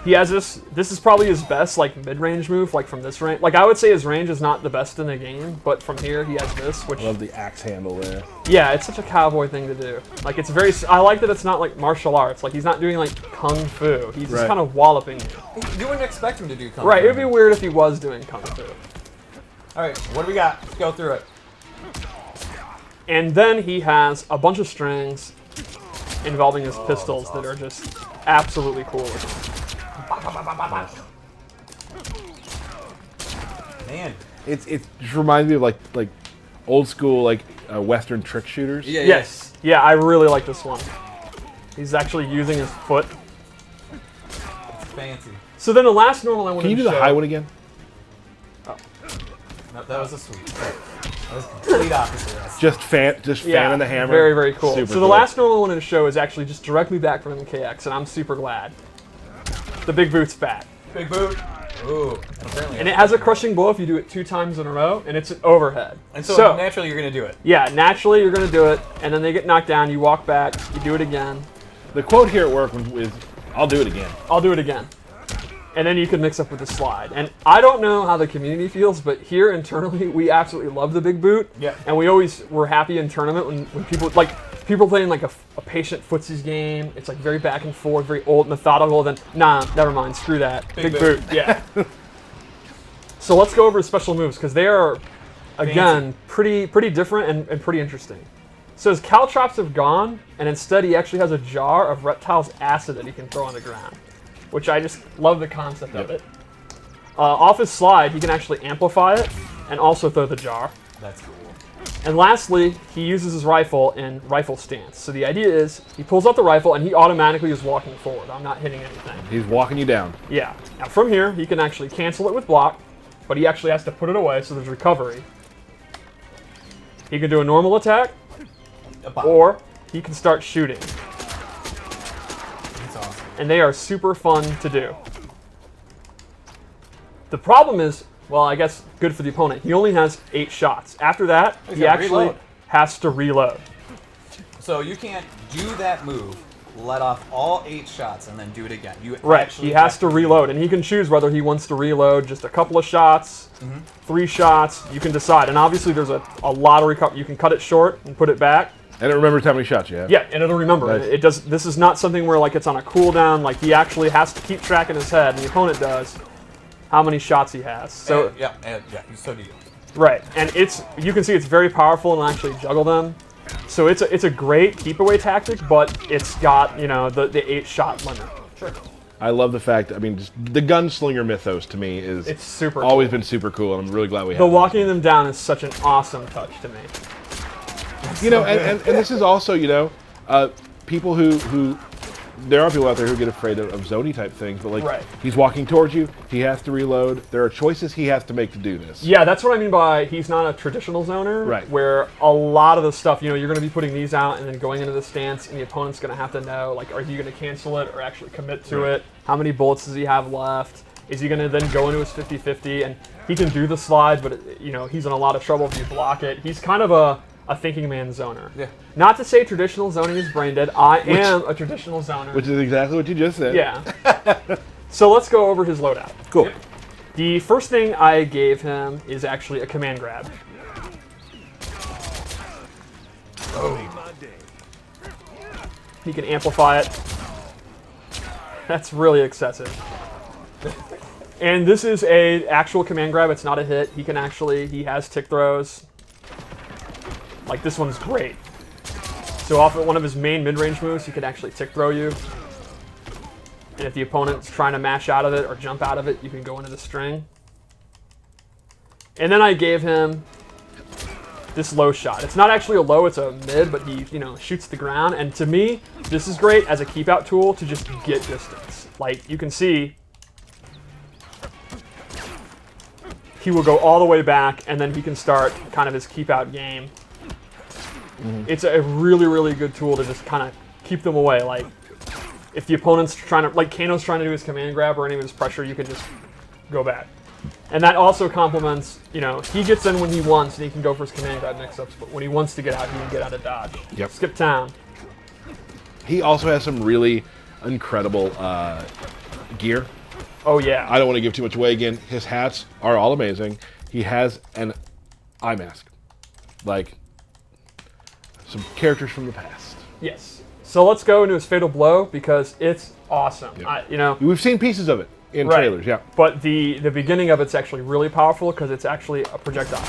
He has this. This is probably his best like mid-range move, like from this range. Like I would say his range is not the best in the game, but from here he has this, which I love the axe handle there. yeah, it's such a cowboy thing to do. Like it's very. I like that it's not like martial arts. Like he's not doing like kung fu. He's just Right. kind of walloping you. You wouldn't expect him to do kung Right. fu. It would be weird if he was doing kung fu. All right, what do we got? Let's go through it. And then he has a bunch of strings involving his pistols that are just absolutely cool looking. Man. It just reminds me of like old school like Western trick shooters. Yeah. Yes. Yeah, I really like this one. He's actually using his foot. It's fancy. So then the last normal I wanted Can you to do the show. high one again? No, that was a sweep. That was complete opposite. Just fanning the hammer. Very, very cool. Super So the cool. last normal I wanted to show is actually just directly back from MKX, and I'm super glad. The big boot's back. Big boot. Ooh. Apparently And it has a crushing blow if you do it 2 times in a row, and it's an overhead. And so naturally you're going to do it. Yeah, naturally you're going to do it, and then they get knocked down, you walk back, you do it again. The quote here at work is, "I'll do it again." I'll do it again. And then you can mix up with the slide. And I don't know how the community feels, but here internally, we absolutely love the big boot. Yeah. And we always were happy in tournament when people, like, people playing like a patient footsies game. It's like very back and forth, very old, methodical. Then, nah, never mind, screw that. Big boot, yeah. So let's go over his special moves, because they are, again, pretty different and pretty interesting. So his caltrops have gone, and instead he actually has a jar of Reptile's acid that he can throw on the ground, which I just love the concept of it. Off his slide, he can actually amplify it and also throw the jar. That's cool. And lastly, he uses his rifle in rifle stance. So the idea is he pulls out the rifle and he automatically is walking forward. I'm not hitting anything. He's walking you down. Yeah. Now from here, he can actually cancel it with block, but he actually has to put it away, so there's recovery. He can do a normal attack, or he can start shooting. That's awesome. And they are super fun to do. The problem is, well, I guess good for the opponent. He only has 8 shots. After that, He's he gotta actually reload. has to reload. So you can't do that move, let off all 8 shots, and then do it again. You Right, actually he has have to reload, and he can choose whether he wants to reload just a couple of shots, 3 shots, you can decide. And obviously there's a lot of recovery. You can cut it short and put it back. And it remembers how many shots you have. Yeah, and it'll remember. Nice. It does. This is not something where like it's on a cooldown. Like he actually has to keep track in his head, and the opponent does, how many shots he has. So Yeah, so do you. right, and you can see it's very powerful and actually juggle them. So it's a great keep away tactic, but it's got the 8-shot limit. Sure. I love the fact. I mean, just the gunslinger mythos to me is It's super. always been super cool, and I'm really glad we have. The it. walking them down is such an awesome touch to me. And this is also, people who there are people out there who get afraid of Zoni type things, but like Right. he's walking towards you, he has to reload. There are choices he has to make to do this. Yeah, that's what I mean by he's not a traditional zoner. Right. Where a lot of the stuff, you're going to be putting these out and then going into the stance, and the opponent's going to have to know, like, are you going to cancel it or actually commit to it? How many bullets does he have left? Is he going to then go into his 50-50? And he can do the slide, but, he's in a lot of trouble if you block it. He's kind of a thinking man zoner. Yeah. Not to say traditional zoning is brain dead. I am a traditional zoner. Which is exactly what you just said. Yeah. So let's go over his loadout. Cool. The first thing I gave him is actually a command grab. He can amplify it. That's really excessive. And this is a actual command grab. It's not a hit. He has tick throws. Like this one's great. So off of one of his main mid-range moves, he can actually tick throw you. And if the opponent's trying to mash out of it or jump out of it, you can go into the string. And then I gave him this low shot. It's not actually a low, it's a mid, but he, shoots the ground. And to me, this is great as a keep out tool to just get distance. Like you can see, he will go all the way back, and then he can start kind of his keep out game. It's a really, really good tool to just kind of keep them away. Like, if the opponent's trying to, like Kano's trying to do his command grab or any of his pressure, you can just go back. And that also complements, he gets in when he wants, and he can go for his command grab mix-ups, but when he wants to get out, he can get out of dodge. Yep. Skip town. He also has some really incredible gear. Oh yeah. I don't want to give too much away again. His hats are all amazing. He has an eye mask. Like some characters from the past. Yes. So let's go into his Fatal Blow because it's awesome. Yep. We've seen pieces of it in trailers, yeah. But the beginning of it's actually really powerful because it's actually a projectile.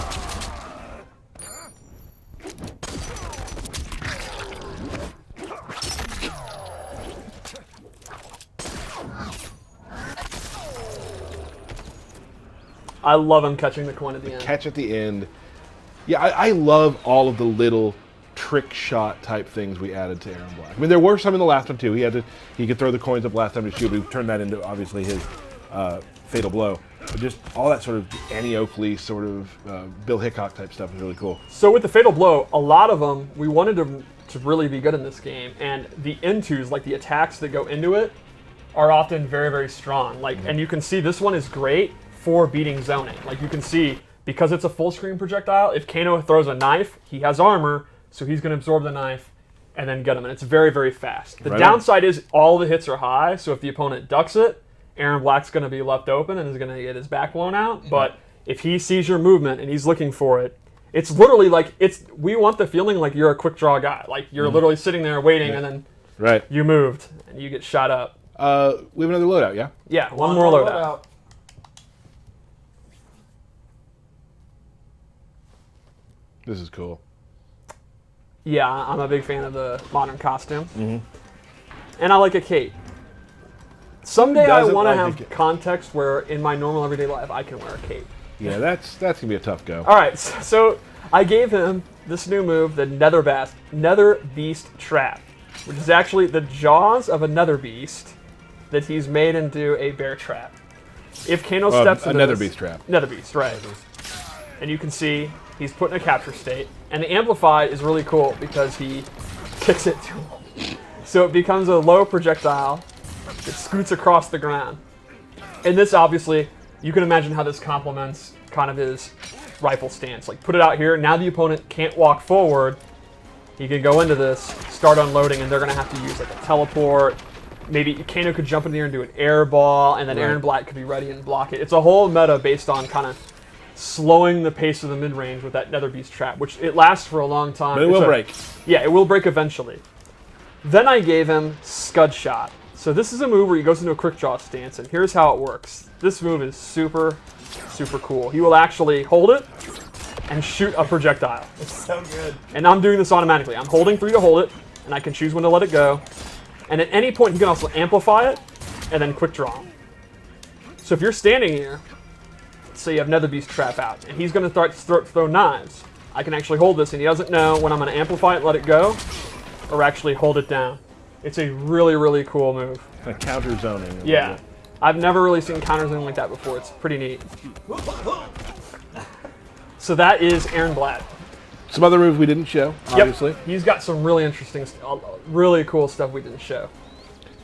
I love him catching the coin at the end. Catch at the end. Yeah, I love all of the little trick shot type things we added to Erron Black. I mean, there were some in the last one too. He could throw the coins up last time to shoot, but we turned that into obviously his Fatal Blow. But just all that sort of Annie Oakley sort of Bill Hickok type stuff is really cool. So with the Fatal Blow, a lot of them we wanted to really be good in this game, and the intos, like the attacks that go into it, are often very, very strong. Like, and you can see this one is great for beating zoning. Like you can see, because it's a full screen projectile, if Kano throws a knife, he has armor, so he's going to absorb the knife and then get him. And it's very, very fast. The downside is all the hits are high, so if the opponent ducks it, Erron Black's going to be left open and is going to get his back blown out. But if he sees your movement and he's looking for it, it's literally like, we want the feeling like you're a quick draw guy. Like you're literally sitting there waiting and then you moved and you get shot up. We have another loadout, yeah? Yeah, one more loadout. This is cool. Yeah, I'm a big fan of the modern costume. And I like a cape. Someday I want to have context where in my normal everyday life I can wear a cape. Yeah, that's going to be a tough go. All right, so I gave him this new move, the Nether Beast Trap, which is actually the jaws of a Nether Beast that he's made into a bear trap. If Kano steps into Nether Beast Trap. Nether Beast, right. And you can see he's put in a capture state. And the Amplify is really cool because he kicks it to him. So it becomes a low projectile that scoots across the ground. And this obviously, you can imagine how this complements kind of his rifle stance. Like put it out here, now the opponent can't walk forward. He can go into this, start unloading, and they're going to have to use like a teleport. Maybe Kano could jump in here and do an air ball, and then Erron Black could be ready and block it. It's a whole meta based on kind of slowing the pace of the mid-range with that Nether Beast Trap, which it lasts for a long time. But it will break. Yeah, it will break eventually. Then I gave him Scud Shot. So this is a move where he goes into a quick draw stance, and here's how it works. This move is super, super cool. He will actually hold it and shoot a projectile. It's so good. And I'm doing this automatically. I'm holding 3 to hold it, and I can choose when to let it go. And at any point, he can also amplify it and then quick draw. So if you're standing here, say you have Nether Beast Trap out, and he's going to start throw knives. I can actually hold this, and he doesn't know when I'm going to amplify it, let it go, or actually hold it down. It's a really, really cool move. Kind of counter zoning. Yeah. I've never really seen counter zoning like that before. It's pretty neat. So that is Erron Black. Some other moves we didn't show, obviously. Yep. He's got some really interesting, really cool stuff we didn't show.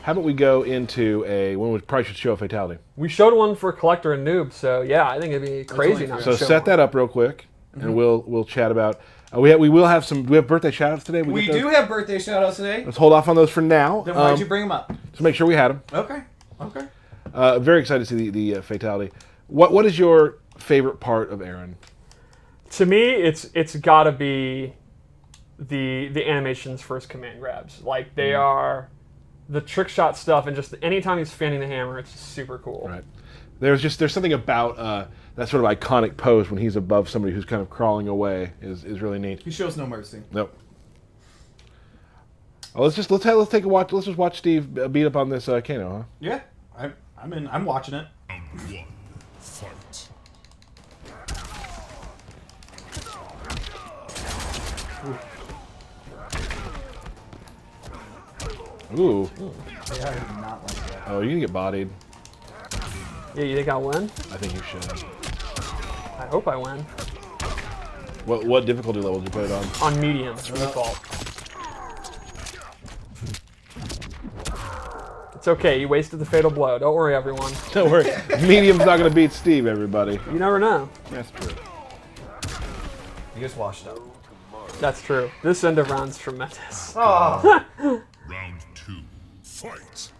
How about we go into one we probably should show a fatality. We showed one for Kollector and Noob, so yeah, I think it'd be crazy not to So show set one. that up real quick, and we'll chat about. We will have some. We have birthday shout-outs today. We do have birthday shout-outs today. Let's hold off on those for now. Then why'd you bring them up? To make sure we had them. Okay. Very excited to see the fatality. What is your favorite part of Erron? To me, it's got to be the animation's first command grabs. Like they are the trick shot stuff, and just anytime he's fanning the hammer, it's super cool. Right. There's something about that sort of iconic pose when he's above somebody who's kind of crawling away is really neat. He shows no mercy. Nope. Oh, let's take a watch. Let's just watch Steve beat up on this Kano, huh? Yeah, I'm watching it. Round 1, fight. Ooh. Yeah, I did not like that. Oh, you're gonna get bodied. Yeah, you think I'll win? I think you should. I hope I win. What difficulty level did you put it on? On medium, default. It's okay, you wasted the fatal blow. Don't worry, everyone. Don't worry. Medium's not gonna beat Steve, everybody. You never know. That's true. You just washed up. That's true. This end of round's tremendous. Oh. Round 2, fight.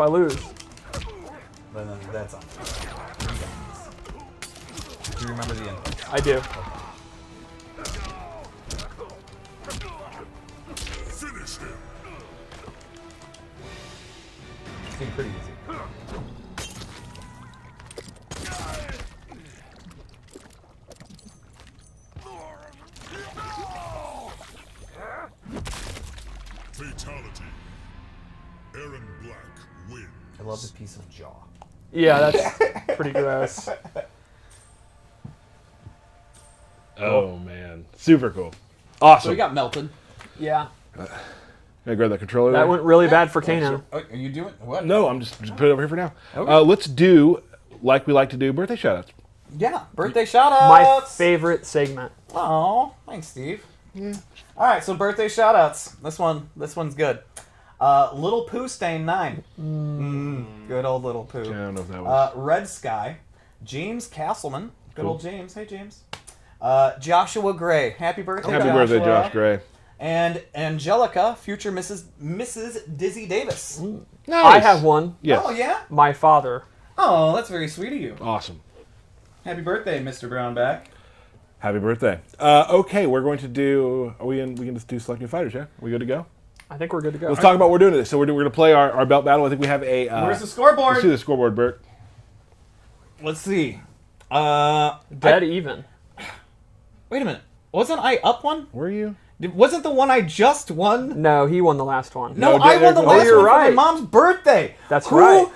I lose. Then that's on. Do you remember the inputs? I do. Finish him. Seemed pretty easy. Fatality. Erron Black wins. I love the piece of jaw. Yeah, that's pretty gross. Oh man, super cool, awesome. So we got melted. Yeah. Can I grab that controller? That there? went really bad for Kano. Oh, are you doing what? No, I'm just put it over here for now. Okay. Let's do like we like to do birthday shoutouts. Yeah, birthday shoutouts. My favorite segment. Oh, thanks, Steve. Yeah. All right, so birthday shoutouts. This one's good. Little Pooh Stain 9. Good old Little Pooh. I don't know if that was. Red Sky, James Castleman. Good old James. Hey, James. Joshua Gray. Happy birthday, Happy Joshua. birthday, Josh Gray. And Angelica, future Mrs. Dizzy Davis. Nice. I have one. Yes. Oh, yeah? My father. Oh, that's very sweet of you. Awesome. Happy birthday, Mr. Brownback. Happy birthday. Okay, we're going to do. We can just do select new fighters. Yeah, we good to go? I think we're good to go. Let's talk about what we're doing today. So we're going to play our belt battle. I think we have a. Where's the scoreboard? Let's do the scoreboard, Bert. Let's see. Dead even. Wait a minute. Wasn't I up one? Were you? Wasn't the one I just won? No, he won the last one. No, No, I won the oh, last you're one right. for my mom's birthday. That's Who, right.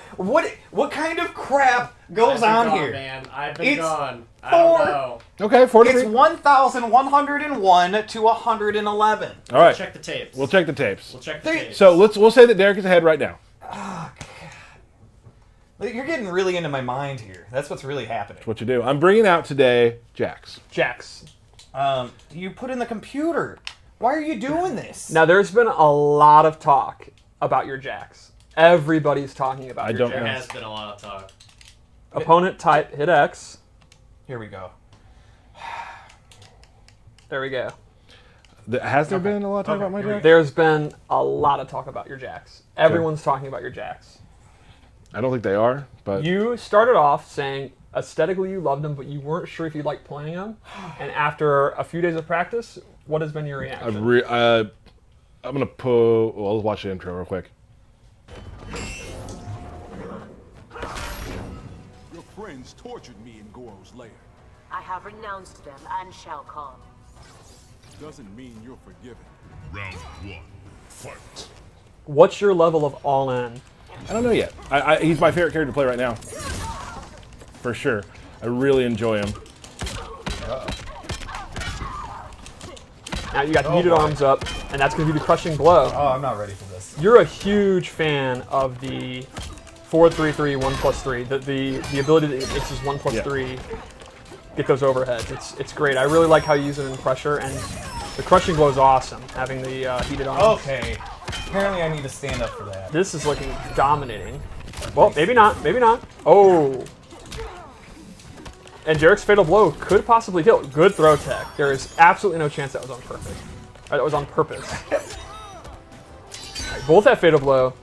What kind of crap goes on here? Man. I've been It's gone. I don't know. Okay, 43. It's 1,101 to 111. All right. Check the tapes. We'll check the tapes. We'll check the tapes. So we'll say that Derek is ahead right now. You're getting really into my mind here. That's what's really happening. What you do? I'm bringing out today Jax. Jax. You put in the computer. Why are you doing this? Now, there's been a lot of talk about your Jax. Everybody's talking about your don't Jax. There know. has been a lot of talk. Opponent type, hit X. Here we go. There we go. Has there been a lot of talk about my Jax? There's been a lot of talk about your Jax. Everyone's talking about your Jax. I don't think they are, but You started off saying aesthetically you loved him, but you weren't sure if you liked playing him. And after a few days of practice, what has been your reaction? I'm gonna pull. Well, let's watch the intro real quick. Your friends tortured me in Goro's lair. I have renounced them and shall come. Doesn't mean you're forgiven. Round 1. Fight. What's your level of all in? I don't know yet. He's my favorite character to play right now, for sure. I really enjoy him. Now you got heated arms up, and that's going to be the crushing blow. Oh, I'm not ready for this. You're a huge fan of the 4-3-3, 1+3. The ability that it makes is 1+3 get those overheads. It's great. I really like how you use it in pressure, and the crushing blow is awesome, having the heated arms. Okay. Apparently I need to stand up for that. This is looking dominating. Well, maybe not. Maybe not. Oh. And Derek's fatal blow could possibly kill. Good throw tech. There is absolutely no chance that was on purpose. That was on purpose. All right, both have fatal blow.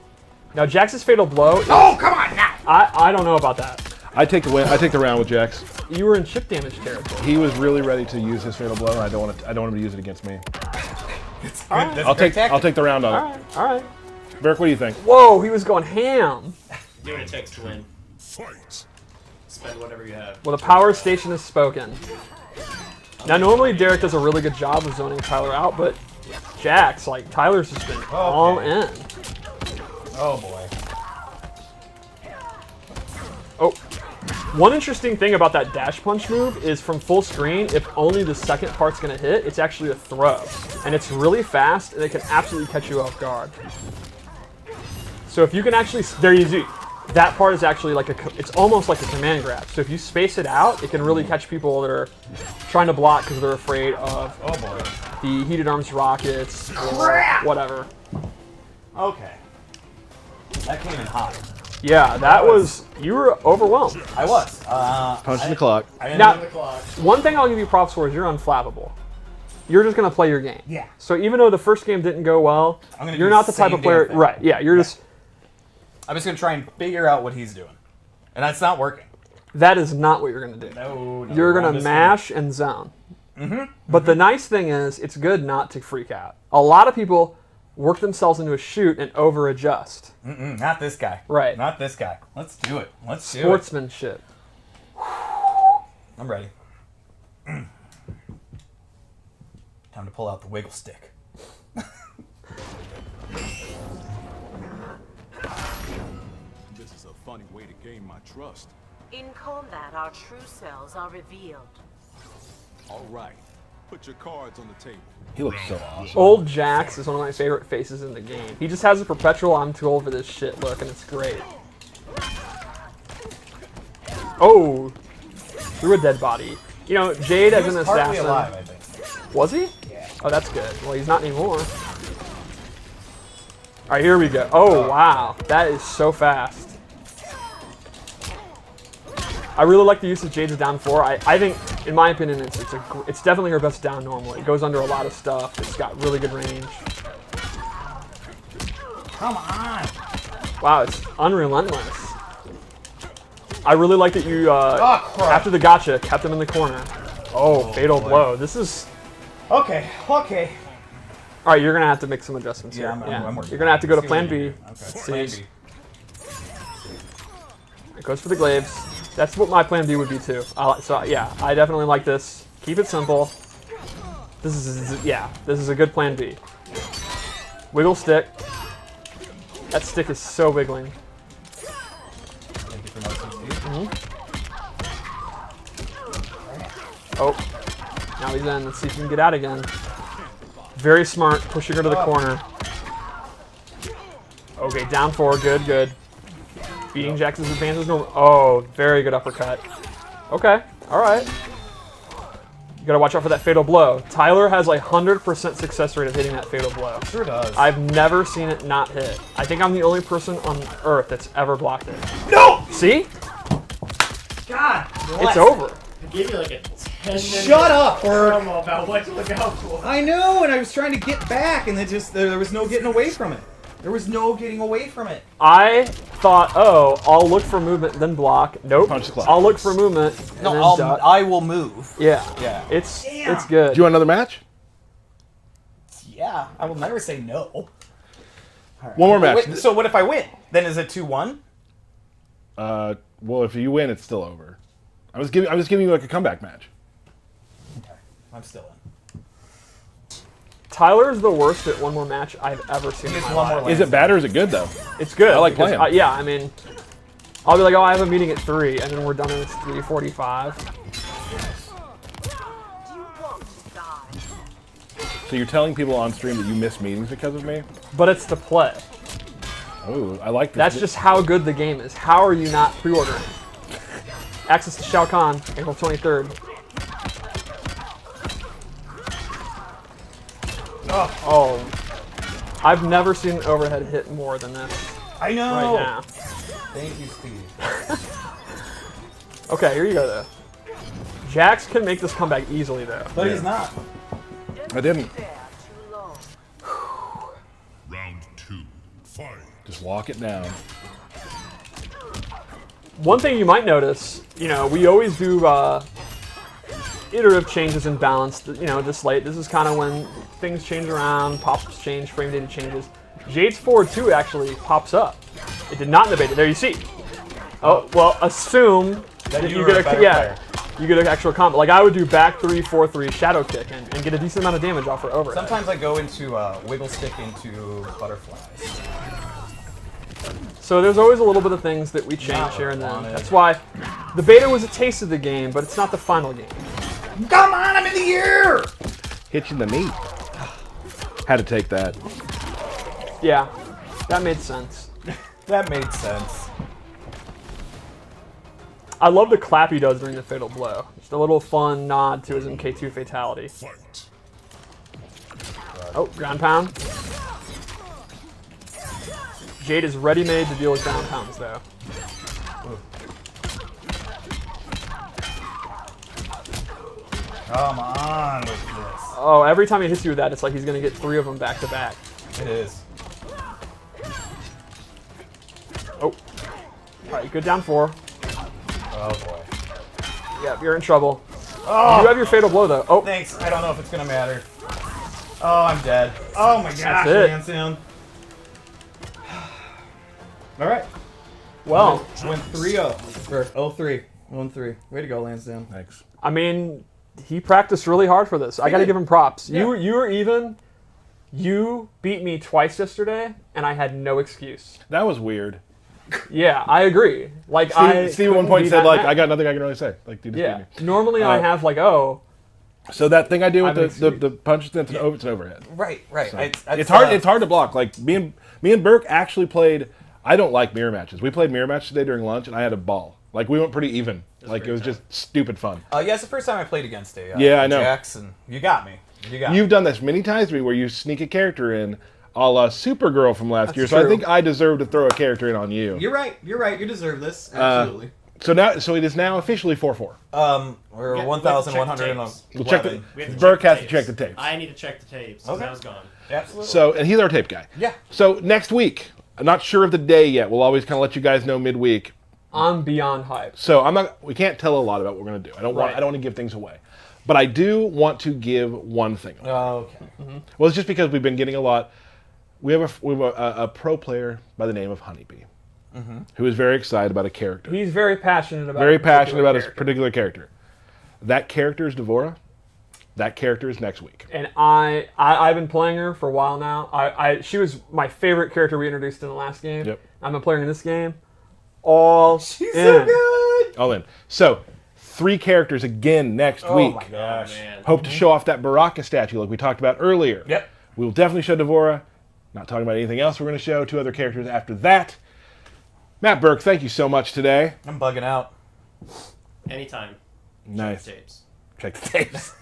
Now Jax's fatal blow. Oh, come on now! I don't know about that. I take the win. I take the round with Jax. You were in chip damage territory. He was really ready to use his fatal blow, and I don't want him to use it against me. That's I'll a great take the round on All it. right. All right. Burke, what do you think? Whoa, he was going ham. Do what it takes to win. Fight. Spend whatever you have. Well, the power station has spoken. Now, normally Derek does a really good job of zoning Tyler out, but Jax, like, Tyler's just been all in. Oh, boy. Oh. One interesting thing about that dash punch move is from full screen, if only the second part's going to hit, it's actually a throw. And it's really fast, and it can absolutely catch you off guard. So if you can actually, there you go. That part is actually like it's almost like a command grab. So if you space it out, it can really catch people that are trying to block because they're afraid of the heated arms rockets or whatever. Okay. That came in hot. Yeah, that was, you were overwhelmed. I was. Punching the clock. I didn't Now, know the clock. one thing I'll give you props for is you're unflappable. You're just going to play your game. Yeah. So even though the first game didn't go well, I'm gonna you're do not the the type same of player, damn thing. right? Yeah, you're just. I'm just gonna try and figure out what he's doing, and that's not working. That is not what you're gonna do. No, You're gonna mash and zone. But the nice thing is, it's good not to freak out. A lot of people work themselves into a shoot and over adjust. Not this guy. Right. Not this guy. Let's do it. Let's do it. Sportsmanship. I'm ready. Time to pull out the wiggle stick. This is a funny way to gain my trust. In combat, our true selves are revealed. All right, put your cards on the table. He looks so awesome. Old Jax is one of my favorite faces in the game. He just has a perpetual "I'm too old for this shit" look, and it's great. Oh, through a dead body. You know, Jade as an Partly assassin. alive, I think. Was he? Yeah. Oh, that's good. Well, he's not anymore. All right, here we go. Oh, wow. That is so fast. I really like the use of Jade's down 4. I think, in my opinion, it's definitely her best down normally. It goes under a lot of stuff. It's got really good range. Come on. Wow, it's unrelentless. I really like that you, crap. after the gotcha, kept him in the corner. Oh, fatal blow. This is... Okay. Okay. All right, you're going to have to make some adjustments here. I'm working. You're going to have to go to See plan what B. you do. Okay. Plan B. It goes for the glaives. That's what my plan B would be too. So yeah, I definitely like this. Keep it simple. This is a good plan B. Wiggle stick. That stick is so wiggling. Thank you for noticing, Steve. Oh, now he's in. Let's see if he can get out again. Very smart, pushing her to the corner. Okay, down 4. Good, good. Beating Jax's advance is normal. Oh, very good uppercut. Okay, all right. You gotta watch out for that fatal blow. Tyler has a 100% success rate of hitting that fatal blow. Sure does. I've never seen it not hit. I think I'm the only person on Earth that's ever blocked it. No! See? God. It's over. I gave you like a 10-minute Shut up, Bird. promo about what to look out for. I know, and I was trying to get back, and there was no getting away from it. There was no getting away from it. I thought, oh, I'll look for movement, then block. Nope. Punch the clock. I'll look for movement, and then duck. I will move. Yeah. Yeah. It's Damn. it's good. Do you want another match? Yeah, I will never say no. One more match. Wait, so what if I win? Then is it 2-1? Well, if you win, it's still over. I'm just giving you like a comeback match. Okay, I'm still in. Tyler's the worst at one more match I've ever seen in Just my one more life. Is it bad or is it good though? It's good. I like because, playing. yeah, I mean, I'll be like, oh, I have a meeting at 3, and then we're done and it's 3:45. Do you want to die? So you're telling people on stream that you miss meetings because of me? But it's to play. Oh, I like this. That's just how good the game is. How are you not pre-ordering? Access to Shao Kahn, April 23rd. Oh. I've never seen an overhead hit more than this I know. right now. Thank you, Steve. Okay, here you go, though. Jax can make this comeback easily, though. But he's not. I didn't. There too long. Round 2. Fight. Just walk it down. One thing you might notice, you know, we always do iterative changes in balance, you know, this late. This is kind of when things change around, pop-ups change, frame data changes. Jade's forward 2 actually pops up. It did not in the beta. There you see. Oh, well, assume that you you were get a a better player. you get an actual combo. Like I would do back 3, 4, 3 shadow kick and get a decent amount of damage off her overhead. Sometimes I go into wiggle stick into butterflies. So there's always a little bit of things that we change Not here and then. wanted. That's why the beta was a taste of the game, but it's not the final game. Come on, I'm in the air! Hit you in the knee. Had to take that. Yeah, that made sense. That made sense. I love the clap he does during the fatal blow. Just a little fun nod to his MK2 fatality. Fight. Oh, ground pound. Jade is ready-made to deal with ground pounds, though. Come on with this. Oh, every time he hits you with that, it's like he's going to get 3 of them back-to-back. It is. right, good down 4. Oh boy. Yeah, you're in trouble. Oh. You have your fatal blow though. Oh, Thanks. I don't know if it's gonna matter. Oh, I'm dead. Oh my gosh, it. Lansdowne. All right. well, Went 3-0. Or 0-3. 1-3. Way to go, Lansdowne. Thanks. I mean, he practiced really hard for this. I got to did. give him props. Yeah. You were even. You beat me twice yesterday, and I had no excuse. That was weird. Yeah, I agree. Like Steve at one point said, like, I got nothing I can really say. Like, you just Yeah. beat me. Normally I have like, oh, So that thing I do I'm with the punch, it's an overhead. Right. So It's it's hard. It's hard to block. Like me and Burke actually played. I don't like mirror matches. We played mirror matches today during lunch, and I had a ball. Like we went pretty even. Like it was just stupid fun. Yeah, it's the first time I played against a Yeah, I know. Jackson. You got me. You got me. You've done this many times to me where you sneak a character in, a la Supergirl from last year. So I true. think I deserve to throw a character in on you. You're right. You deserve this. Absolutely. So it is now officially 4-4. We're we have to 1,111. We'll check the. We have to Burke check has the to check the tapes. I need to check the tapes because Okay. I was gone. Absolutely. So and he's our tape guy. Yeah. So next week, I'm not sure of the day yet. We'll always kind of let you guys know midweek. I'm beyond hype. So we can't tell a lot about what we're going to do. I don't Right. want to give things away. But I do want to give one thing away. Okay. Well, it's just because we've been getting a lot. We have a pro player by the name of Honeybee, who is very excited about a character. He's very passionate about. Very a particular passionate about his character. particular character. That character is Devora. That character is next week. And I've been playing her for a while now. She was my favorite character we introduced in the last game. Yep. I've been playing her in this game. All She's in. so good. All in. So 3 characters again next Oh week. my gosh. Man. Hope to show off that Baraka statue like we talked about earlier. Yep. We will definitely show Devora. Not talking about anything else. We're going to show 2 other characters after that. Matt Burke, thank you so much today. I'm bugging out. Anytime. Nice. Check the tapes. Check the tapes.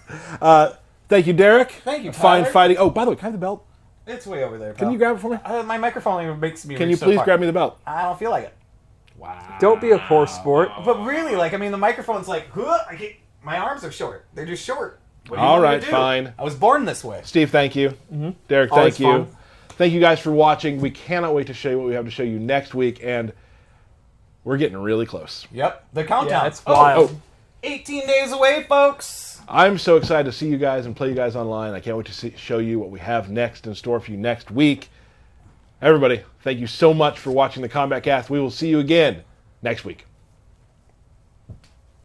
Thank you, Derek. Thank you, Fine Tyler. fighting. Oh, by the way, can I have the belt? It's way over there. Can pal. you grab it for me? My microphone makes me. Can reach you so please far. grab me the belt? I don't feel like it. Wow. Don't be a poor sport. But really, like, I mean, the microphone's like, huh, my arms are short. They're just short. What do you All want me right, to do? fine. I was born this way. Steve, thank you. Derek, Always thank you. fun. Thank you guys for watching. We cannot wait to show you what we have to show you next week, and we're getting really close. Yep. The countdown. Yeah, it's wild. Oh, 18 days away, folks. I'm so excited to see you guys and play you guys online. I can't wait to show you what we have next in store for you next week. Everybody, thank you so much for watching the Combat Cast. We will see you again next week.